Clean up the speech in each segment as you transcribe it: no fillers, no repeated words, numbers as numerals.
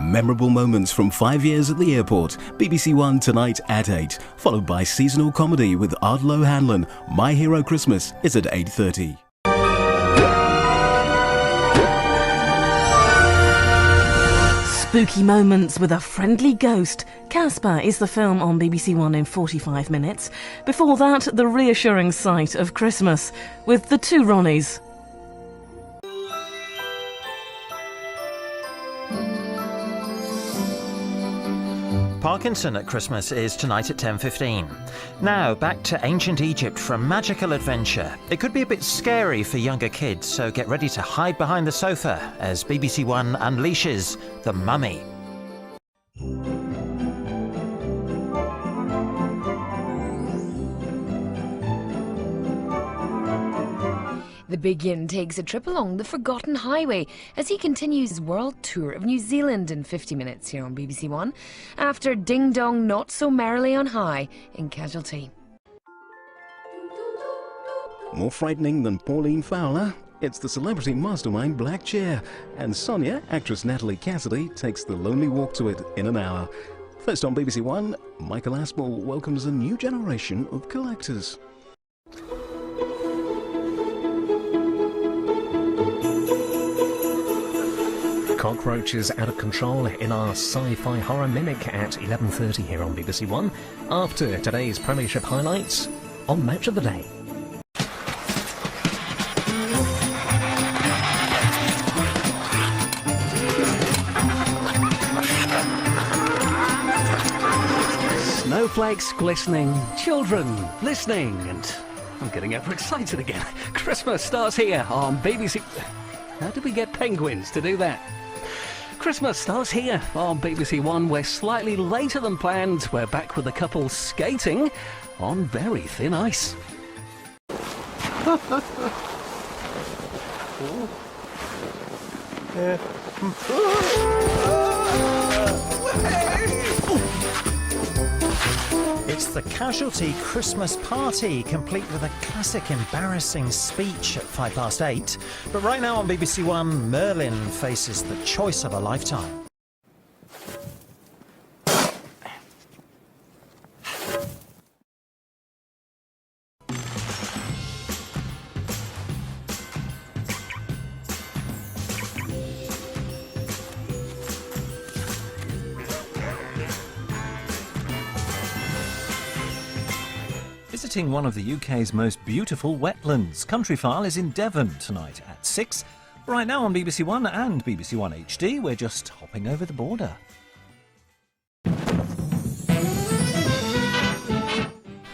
Memorable moments from 5 years at the airport. BBC One tonight at 8. Followed by seasonal comedy with Ardlo Hanlon. My Hero Christmas is at 8:30. Spooky moments with a friendly ghost. Casper is the film on BBC One in 45 minutes. Before that, the reassuring sight of Christmas with the two Ronnies. Parkinson at Christmas is tonight at 10:15. Now, back to ancient Egypt for a magical adventure. It could be a bit scary for younger kids, so get ready to hide behind the sofa as BBC One unleashes The Mummy. The Big-Yin takes a trip along the Forgotten Highway as he continues his world tour of New Zealand in 50 minutes here on BBC One, after Ding Dong Not So Merrily on High in Casualty. More frightening than Pauline Fowler, it's the celebrity mastermind Black Chair, and Sonia, actress Natalie Cassidy, takes the lonely walk to it in an hour. First on BBC One, Michael Aspel welcomes a new generation of collectors. Cockroaches out of control in our sci-fi horror Mimic at 11:30 here on BBC One, after today's Premiership highlights on Match of the Day. Snowflakes glistening, children listening, and I'm getting overexcited again. Christmas starts here on BBC... How did we get penguins to do that? Christmas starts here on BBC One. We're slightly later than planned. We're back with a couple skating on very thin ice. It's the Casualty Christmas party, complete with a classic embarrassing speech at 8:05. But right now on BBC One, Merlin faces the choice of a lifetime. Visiting one of the UK's most beautiful wetlands. Countryfile is in Devon tonight at 6. Right now on BBC One and BBC One HD, we're just hopping over the border.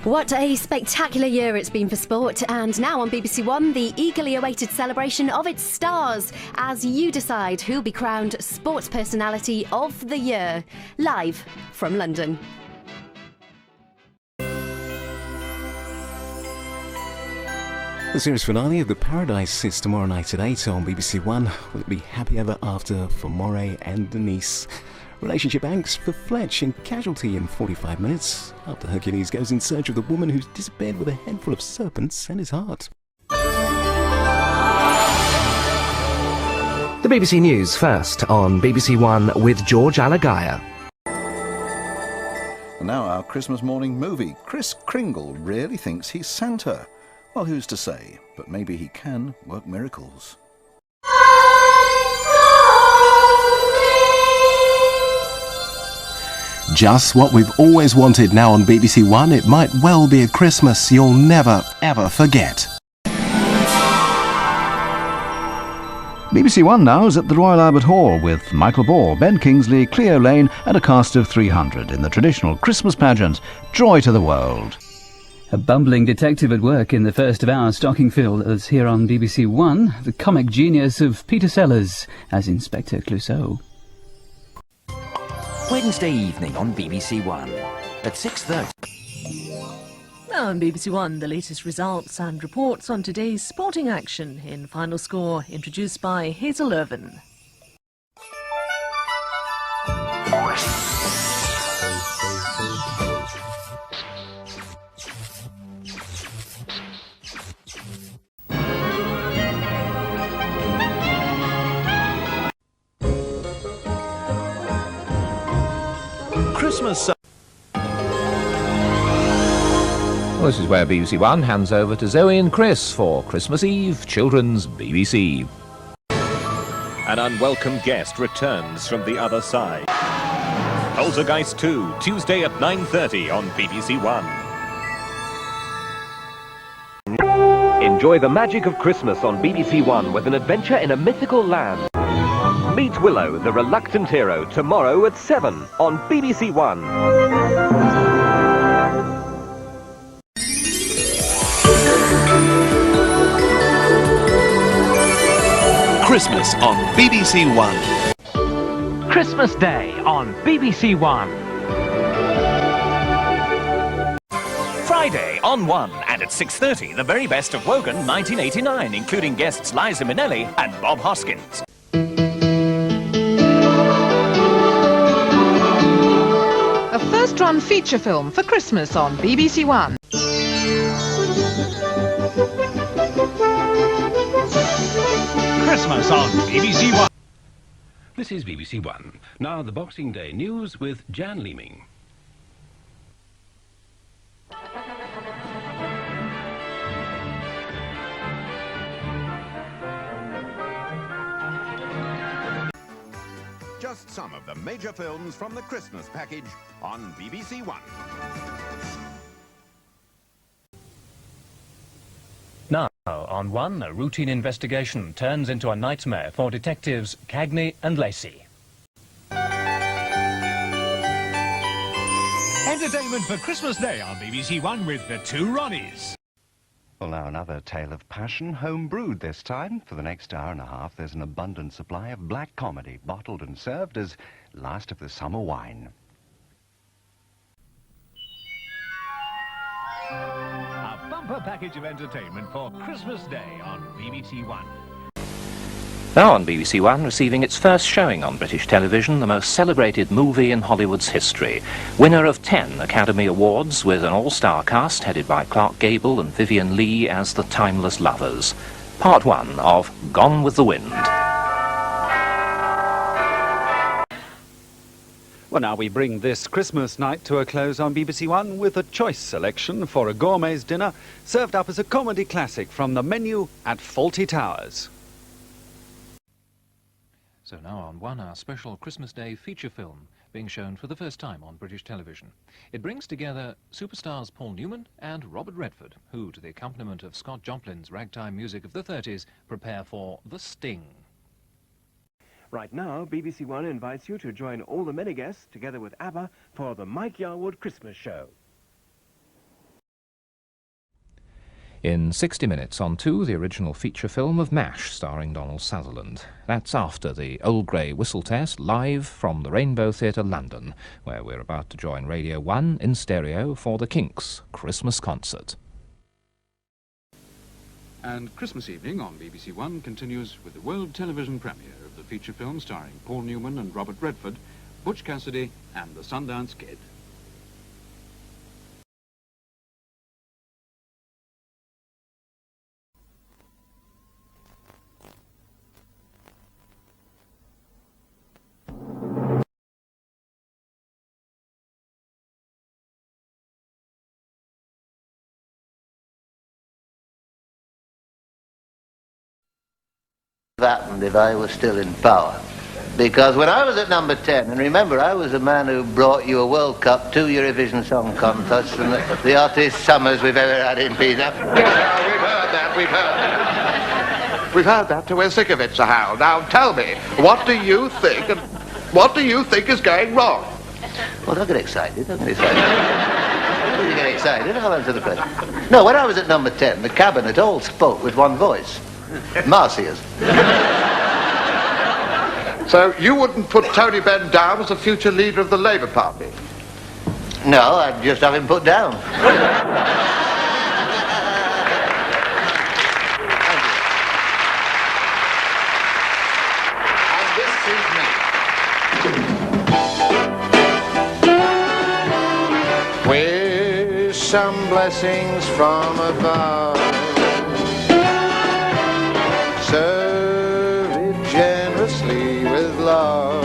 What a spectacular year it's been for sport, and now on BBC One, the eagerly awaited celebration of its stars as you decide who'll be crowned Sports Personality of the Year. Live from London. The series finale of The Paradise is tomorrow night at 8 on BBC One. Will it be happy ever after for Moray and Denise? Relationship angst for Fletch in Casualty in 45 minutes, after Hercules goes in search of the woman who's disappeared with a head full of serpents and his heart. The BBC News first on BBC One with George Alagaya. And now our Christmas morning movie. Kris Kringle really thinks he's Santa. Well, who's to say? But maybe he can work miracles. Just what we've always wanted now on BBC One. It might well be a Christmas you'll never, ever forget. BBC One now is at the Royal Albert Hall with Michael Ball, Ben Kingsley, Cleo Lane and a cast of 300 in the traditional Christmas pageant, Joy to the World. A bumbling detective at work in the first of our stocking fill is here on BBC One, the comic genius of Peter Sellers as Inspector Clouseau. Wednesday evening on BBC One at 6:30. Now on BBC One, the latest results and reports on today's sporting action in Final Score, introduced by Hazel Irvin. Christmas. Well, this is where BBC One hands over to Zoe and Chris for Christmas Eve Children's BBC. An unwelcome guest returns from the other side. Poltergeist 2, Tuesday at 9:30 on BBC One. Enjoy the magic of Christmas on BBC One with an adventure in a mythical land. Meet Willow, the reluctant hero, tomorrow at 7 on BBC One. Christmas on BBC One. Christmas Day on BBC One. Friday on 1 and at 6:30, the very best of Wogan 1989, including guests Liza Minnelli and Bob Hoskins. A first-run feature film for Christmas on BBC One. Christmas on BBC One. This is BBC One. Now the Boxing Day news with Jan Leeming. Just some of the major films from the Christmas package on BBC One. Now, on One, a routine investigation turns into a nightmare for detectives Cagney and Lacey. Entertainment for Christmas Day on BBC One with the two Ronnies. Well, now another tale of passion, home brewed this time. For the next hour and a half, there's an abundant supply of black comedy, bottled and served as last of the summer wine. A bumper package of entertainment for Christmas Day on BBC One. Now on BBC One, receiving its first showing on British television, the most celebrated movie in Hollywood's history. Winner of 10 Academy Awards with an all-star cast headed by Clark Gable and Vivien Leigh as the timeless lovers. Part 1 of Gone with the Wind. Well, now we bring this Christmas night to a close on BBC One with a choice selection for a gourmet's dinner served up as a comedy classic from the menu at Fawlty Towers. So now on One, our special Christmas Day feature film being shown for the first time on British television. It brings together superstars Paul Newman and Robert Redford, who, to the accompaniment of Scott Joplin's ragtime music of the 30s, prepare for The Sting. Right now, BBC One invites you to join all the many guests, together with ABBA, for the Mike Yarwood Christmas Show. In 60 Minutes on 2, the original feature film of MASH, starring Donald Sutherland. That's after the Old Grey Whistle Test, live from the Rainbow Theatre, London, where we're about to join Radio 1 in stereo for the Kinks' Christmas concert. And Christmas evening on BBC One continues with the world television premiere of the feature film starring Paul Newman and Robert Redford, Butch Cassidy and the Sundance Kid. Happened if I was still in power, because when I was at number 10, and remember I was the man who brought you a World Cup, 2 Eurovision Song Contests, and the hottest summers we've ever had in Peter. Yeah, we've heard that till we're sick of it, Sir Hal. Now tell me, what do you think is going wrong? Well, don't get excited, don't get excited. Don't you get excited, I'll answer the question. No, when I was at number 10, the cabinet all spoke with one voice. Marcia's. So you wouldn't put Tony Benn down as the future leader of the Labour Party? No, I'd just have him put down. And this is me. With some blessings from above, serve it generously with love.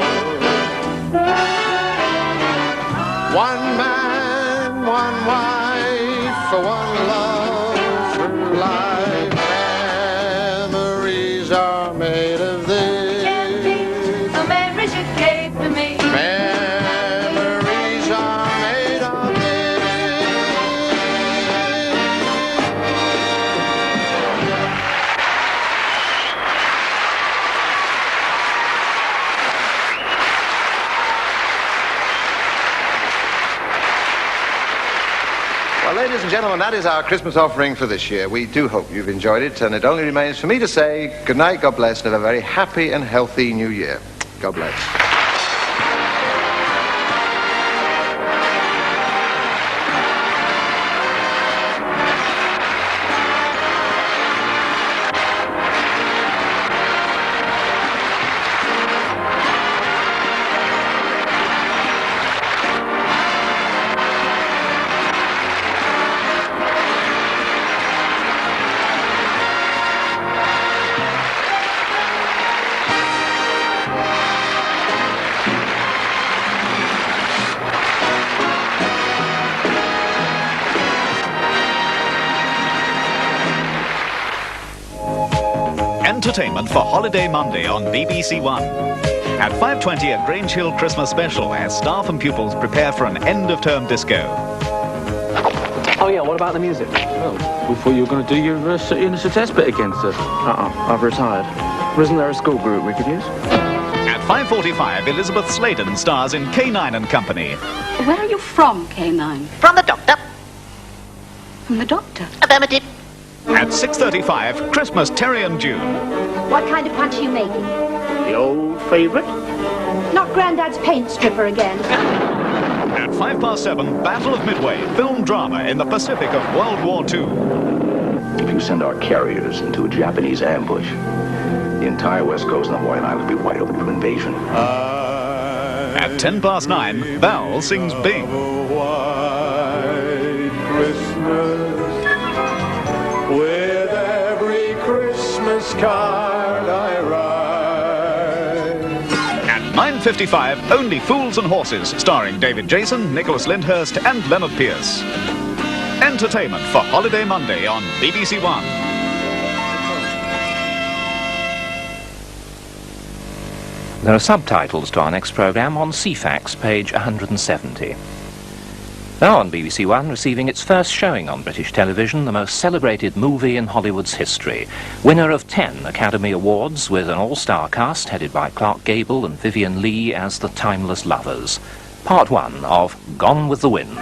it gave to me. Memories are made of Well, ladies and gentlemen, that is our Christmas offering for this year. We do hope you've enjoyed it, and it only remains for me to say good night, God bless, and have a very happy and healthy new year. God bless. Entertainment for Holiday Monday on BBC One. At 5:20, a Grange Hill Christmas special as staff and pupils prepare for an end-of-term disco. Oh yeah, what about the music? Oh, we thought you were going to do your unison test bit again, sir. I've retired. Isn't there a school group we could use? At 5:45, Elizabeth Sladen stars in K9 and Company. Where are you from, K9? From the doctor. From the doctor? Affirmative. At 6:35, Christmas Terry and June. What kind of punch are you making? The old favourite? Not Grandad's paint stripper again. At 7:05, Battle of Midway, film drama in the Pacific of World War II. If you send our carriers into a Japanese ambush, the entire west coast and Hawaiian Islands will be wide open for invasion. At 9:10, Val sings Bing. With every Christmas card I write. At 9:55, Only Fools and Horses, starring David Jason, Nicholas Lyndhurst and Leonard Pierce. Entertainment for Holiday Monday on BBC One. There are subtitles to our next programme on CFAX, page 170. Now on BBC One, receiving its first showing on British television, the most celebrated movie in Hollywood's history. Winner of 10 Academy Awards with an all-star cast headed by Clark Gable and Vivien Leigh as the timeless lovers. Part 1 of Gone with the Wind.